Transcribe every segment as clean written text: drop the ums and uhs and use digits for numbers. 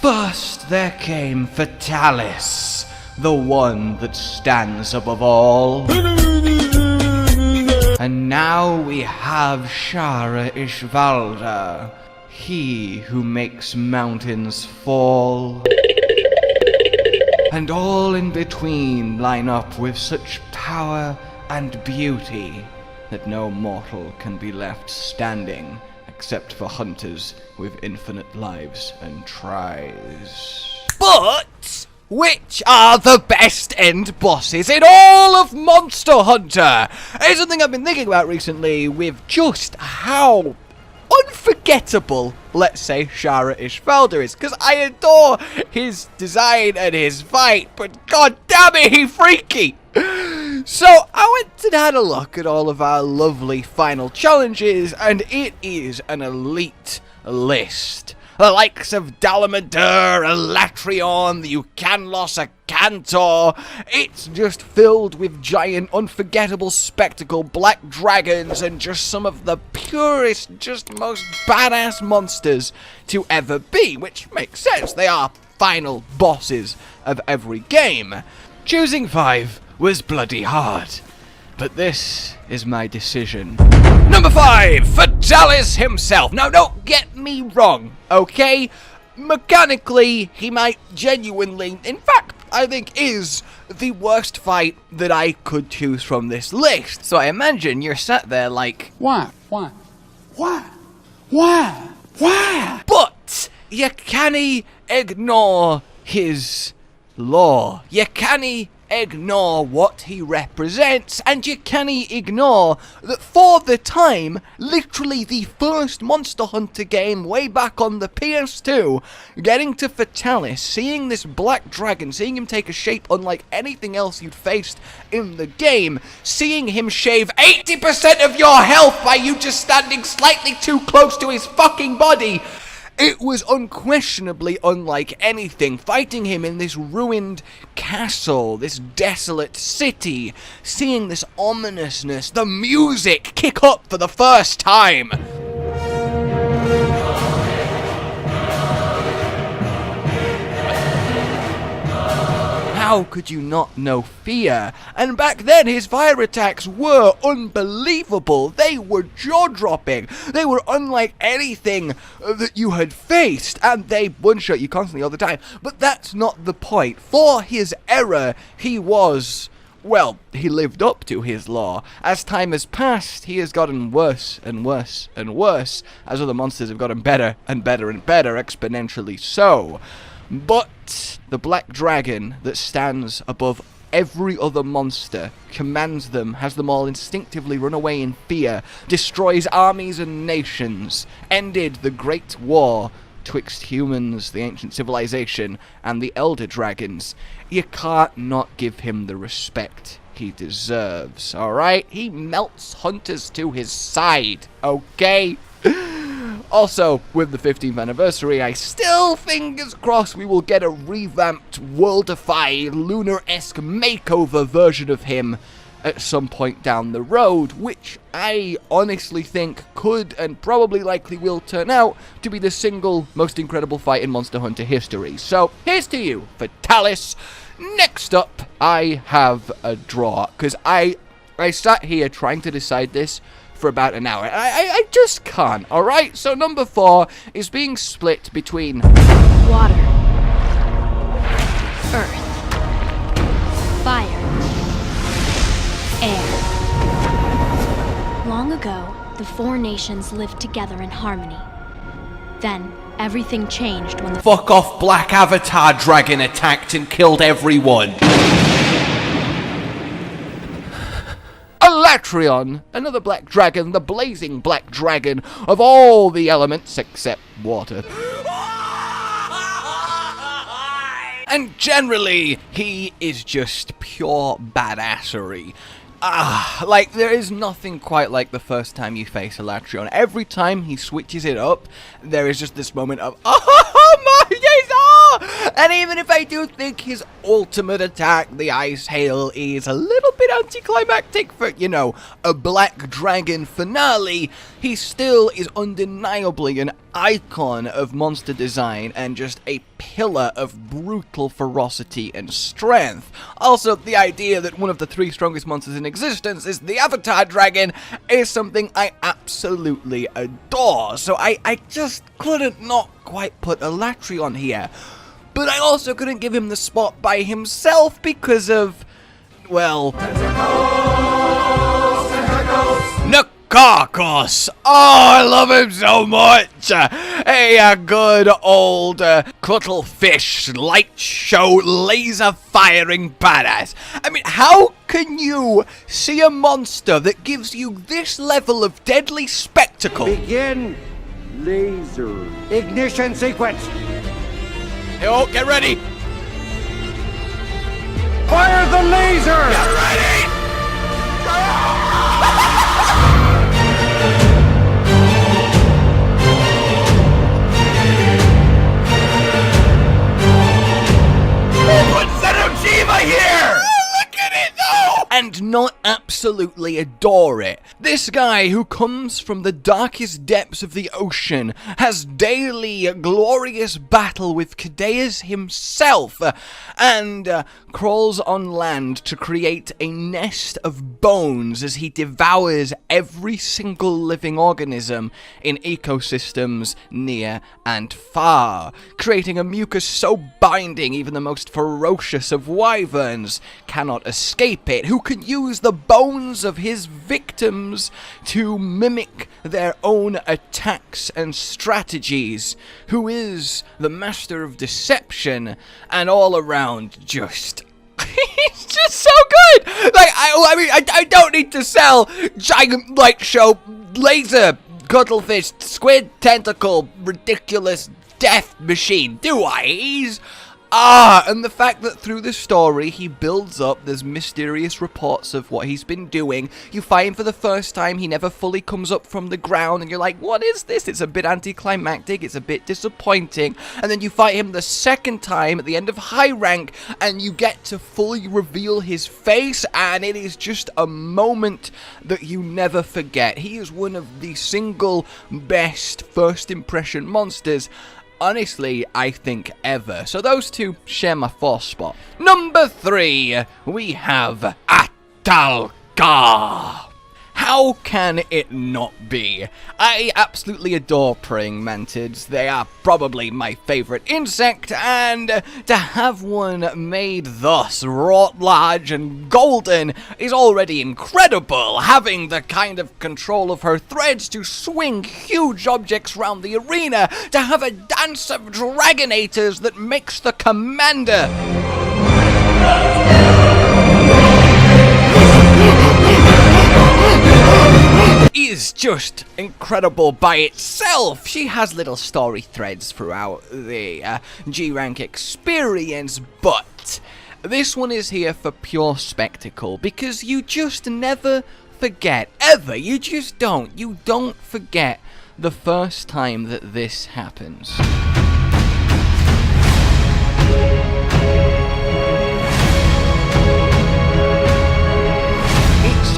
First there came Fatalis, the one that stands above all. And now we have Shara Ishvalda, he who makes mountains fall. And all in between line up with such power and beauty that no mortal can be left standing except for hunters with infinite lives and tries. But which are the best end bosses in all of Monster Hunter? It's something I've been thinking about recently with just how unforgettable, let's say, Shara Ishvalda is, because I adore his design and his fight, but god damn it, he's freaky! So I went and had a look at all of our lovely final challenges, and it is an elite list. The likes of Dalamadur, Alatreon, the Ucanlos, Cantor. It's just filled with giant, unforgettable spectacle, black dragons, and just some of the purest, just most badass monsters to ever be, which makes sense. They are final bosses of every game. Choosing 5 was bloody hard, but this is my decision. Number 5, Fatalis himself. Now, don't get me wrong, okay? Mechanically, he might genuinely, in fact, I think is the worst fight that I could choose from this list. So I imagine you're sat there like, why? But you can't ignore his lore. You can't ignore what he represents, and you can't ignore that for the time, literally the first Monster Hunter game way back on the PS2, getting to Fatalis, seeing this black dragon, seeing him take a shape unlike anything else you'd faced in the game, seeing him shave 80% of your health by you just standing slightly too close to his fucking body. It was unquestionably unlike anything, fighting him in this ruined castle, this desolate city, seeing this ominousness, the music kick up for the first time. How could you not know fear? And back then his fire attacks were unbelievable. They were jaw-dropping. They were unlike anything that you had faced, and they one-shot you constantly all the time. But that's not the point. For his era, he was, well, he lived up to his lore. As time has passed, he has gotten worse and worse and worse, as other monsters have gotten better and better and better, exponentially so. But the black dragon that stands above every other monster commands them, has them all instinctively run away in fear, destroys armies and nations, ended the great war twixt humans, the ancient civilization, and the elder dragons. You can't not give him the respect he deserves, alright? He melts hunters to his side, okay? Also, with the 15th anniversary, I still, fingers crossed, we will get a revamped, worldify, lunar-esque makeover version of him at some point down the road, which I honestly think could and probably likely will turn out to be the single most incredible fight in Monster Hunter history. So, here's to you, Fatalis. Next up, I have a draw, because I sat here trying to decide this for about an hour. I just can't, alright? So number 4 is being split between water, earth, fire, air. Long ago, the 4 nations lived together in harmony. Then, everything changed when the fuck off black avatar dragon attacked and killed everyone. Alatreon, another black dragon, the blazing black dragon of all the elements except water. And generally, he is just pure badassery. Like, there is nothing quite like the first time you face Alatreon. Every time he switches it up, there is just this moment of, oh my, yes, oh! And even if I do think his ultimate attack, the Ice Hail, is a little bit anticlimactic for, you know, a Black Dragon finale, he still is undeniably an icon of monster design and just a pillar of brutal ferocity and strength. Also, the idea that one of the 3 strongest monsters in existence is the Avatar Dragon is something I absolutely adore, so I just couldn't not quite put Alatreon here. But I also couldn't give him the spot by himself because of, well, Nakarkos! Oh, I love him so much! A good old cuttlefish light show laser firing badass. I mean, how can you see a monster that gives you this level of deadly spectacle? Begin laser ignition sequence. Yo, get ready! Fire the laser! Get ready! Here! Look at it though! And not absolutely adore it. This guy who comes from the darkest depths of the ocean has daily glorious battle with Cadeas himself and crawls on land to create a nest of bones as he devours every single living organism in ecosystems near and far, creating a mucus so binding even the most ferocious of wyverns cannot escape it, who can use the bones of his victims to mimic their own attacks and strategies, who is the master of deception and all around just he's just so good. Like I don't need to sell giant light show laser cuttlefish squid tentacle ridiculous death machine, do I? He's and the fact that through the story he builds up, there's mysterious reports of what he's been doing. You find for the first time he never fully comes up from the ground and you're like, what is this? It's a bit anticlimactic, it's a bit disappointing. And then you fight him the second time at the end of high rank and you get to fully reveal his face, and it is just a moment that you never forget. He is one of the single best first impression monsters, honestly, I think ever. So those two share my 4th spot. Number 3, we have Ahtal-ka. How can it not be? I absolutely adore praying mantids. They are probably my favorite insect, and to have one made thus wrought large and golden is already incredible. Having the kind of control of her threads to swing huge objects around the arena, to have a dance of dragonators that makes the commander is just incredible by itself. She has little story threads throughout the G-Rank experience, but this one is here for pure spectacle, because you just never forget, ever, you just don't. You don't forget the first time that this happens.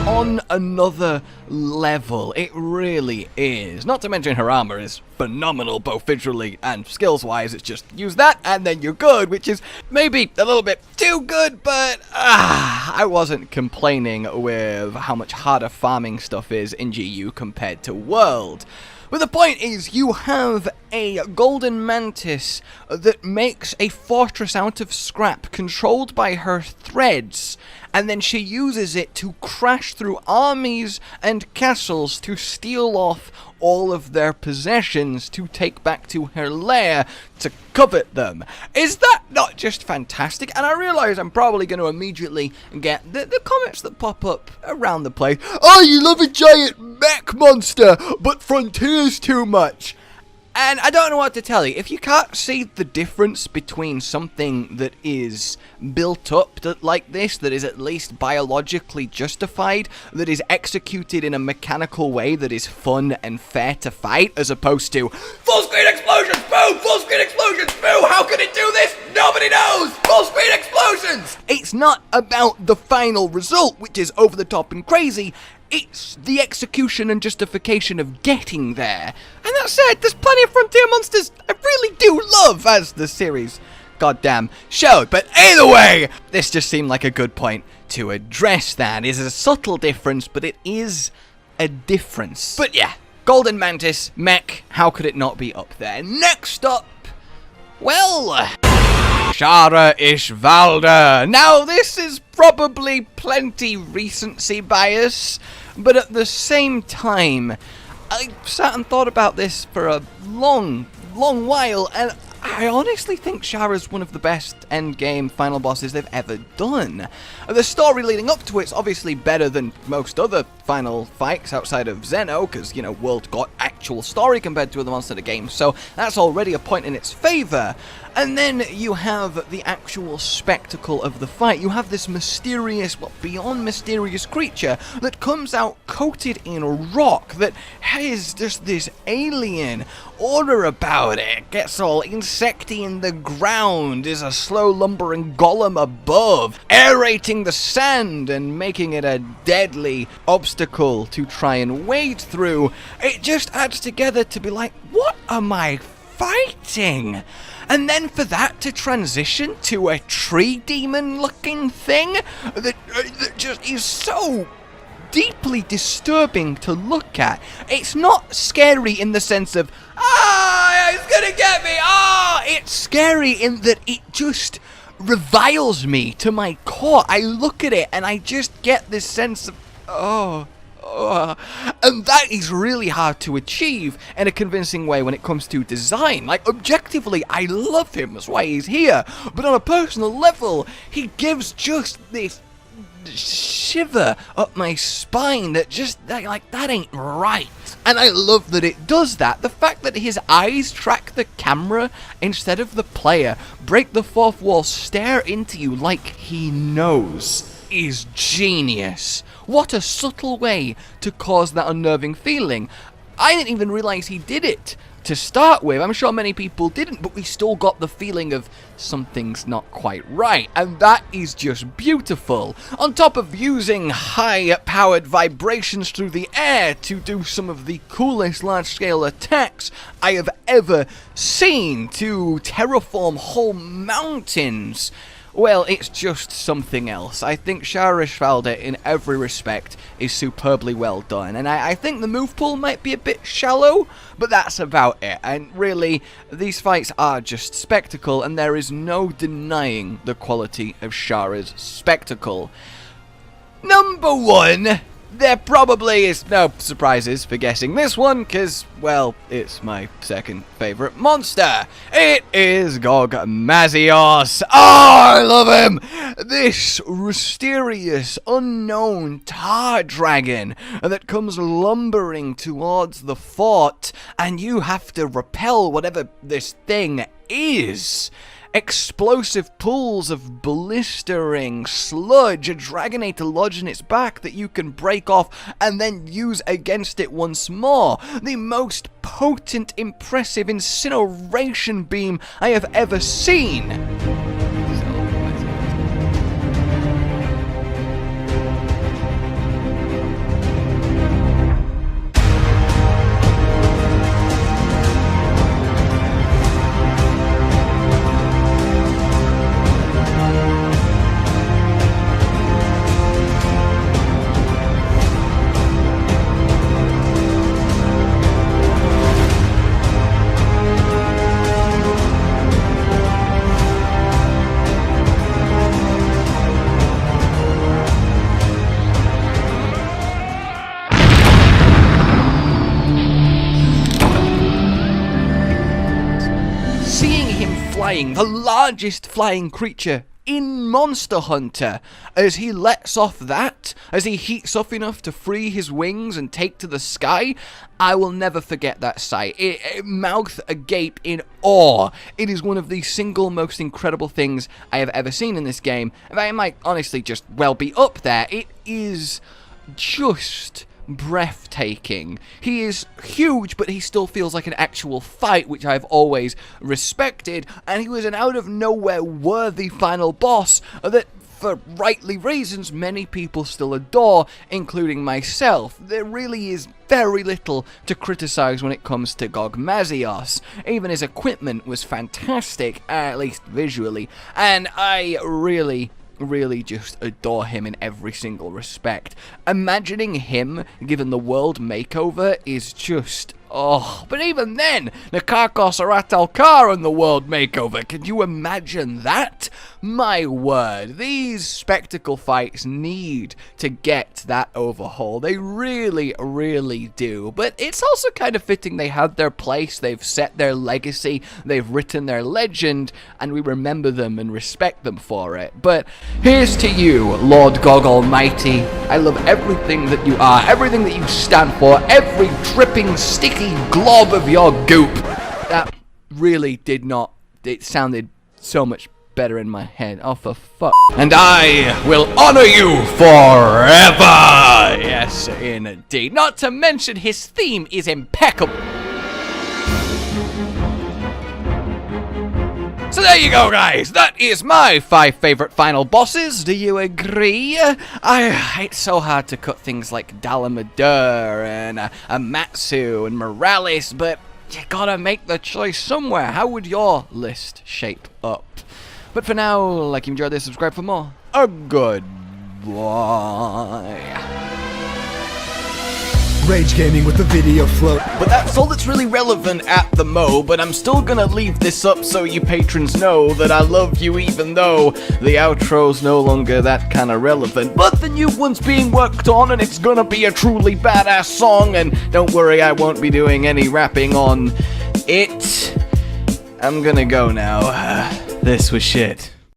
On another level, it really is. Not to mention her armor is phenomenal, both visually and skills wise. It's just use that and then you're good, which is maybe a little bit too good, but I wasn't complaining with how much harder farming stuff is in GU compared to World. But the point is, you have a golden mantis that makes a fortress out of scrap controlled by her threads, and then she uses it to crash through armies and castles to steal off all of their possessions to take back to her lair to covet them. Is that not just fantastic? And I realize I'm probably going to immediately get the comments that pop up around the place. Oh, you love a giant mech monster, but Frontier's too much. And I don't know what to tell you. If you can't see the difference between something that is built up like this, that is at least biologically justified, that is executed in a mechanical way that is fun and fair to fight, as opposed to full screen explosions, boom, full screen explosions, boom, how can it do this? Nobody Nobody knows! Full speed explosions! It's not about the final result, which is over the top and crazy. It's the execution and justification of getting there. And that said, there's plenty of Frontier monsters I really do love, as the series goddamn showed. But either way, this just seemed like a good point to address that. It's a subtle difference, but it is a difference. But yeah, Golden Mantis, mech, how could it not be up there? Next up, well, Shara Ishvalda. Now, this is probably plenty recency bias, but at the same time, I sat and thought about this for a long while, and I honestly think Shara's one of the best endgame final bosses they've ever done. The story leading up to it's obviously better than most other final fights outside of Zeno, because, you know, World got actual story compared to other Monster Hunter games, so that's already a point in its favour. And then you have the actual spectacle of the fight. You have this mysterious, well, beyond mysterious creature that comes out coated in rock, that has just this alien aura about it. Gets all insecty in the ground, is a slow lumbering golem above, aerating the sand and making it a deadly obstacle to try and wade through. It just adds together to be like, what am I fighting? And then for that to transition to a tree demon looking thing that just is so deeply disturbing to look at. It's not scary in the sense of, it's gonna get me, it's scary in that it just reviles me to my core. I look at it and I just get this sense of, and that is really hard to achieve in a convincing way when it comes to design. Like, objectively, I love him, that's why he's here, but on a personal level, he gives just this shiver up my spine that just, like, that ain't right. And I love that it does that. The fact that his eyes track the camera instead of the player, break the fourth wall, stare into you like he knows, is genius. What a subtle way to cause that unnerving feeling. I didn't even realize he did it to start with. I'm sure many people didn't, but we still got the feeling of something's not quite right, and that is just beautiful. On top of using high-powered vibrations through the air to do some of the coolest large-scale attacks I have ever seen, to terraform whole mountains. Well, it's just something else. I think Shara Ishvalda, in every respect, is superbly well done. And I think the move pool might be a bit shallow, but that's about it. And really, these fights are just spectacle, and there is no denying the quality of Shara's spectacle. Number one, there probably is no surprises for guessing this one, because, well, it's my second favourite monster. It is Gogmazios. I love him! This mysterious, unknown tar dragon that comes lumbering towards the fort, and you have to repel whatever this thing is. Explosive pools of blistering sludge, a dragonite to lodge in its back that you can break off and then use against it once more. The most potent, impressive incineration beam I have ever seen. The largest flying creature in Monster Hunter, as he lets off that, as he heats up enough to free his wings and take to the sky, I will never forget that sight. Mouth agape in awe. It is one of the single most incredible things I have ever seen in this game, and I might honestly just well be up there. It is just breathtaking. He is huge, but he still feels like an actual fight, which I've always respected, and he was an out-of-nowhere worthy final boss that, for rightly reasons, many people still adore, including myself. There really is very little to criticize when it comes to Gogmazios. Even his equipment was fantastic, at least visually, and I really just adore him in every single respect. Imagining him given the world makeover is just... oh, but even then, Nakarkos or Ahtal-ka in the world makeover. Can you imagine that? My word, these spectacle fights need to get that overhaul. They really do. But it's also kind of fitting they had their place, they've set their legacy, they've written their legend, and we remember them and respect them for it. But here's to you, Lord Gog Almighty. I love everything that you are, everything that you stand for, every dripping, sticky glob of your goop. That really did not... it sounded so much better in my head. Oh, for fuck. And I will honor you forever! Yes, indeed. Not to mention his theme is impeccable. So there you go, guys. That is my 5 favorite final bosses. Do you agree? It's so hard to cut things like Dalamadur and Amatsu and Morales, but you gotta make the choice somewhere. How would your list shape up? But for now, like you enjoyed this, subscribe for more. A good boy. Rage Gaming with the video float. But that's all that's really relevant at the mo, but I'm still gonna leave this up so you patrons know that I love you even though the outro's no longer that kind of relevant. But the new one's being worked on and it's gonna be a truly badass song, and don't worry, I won't be doing any rapping on it. I'm gonna go now. This was shit.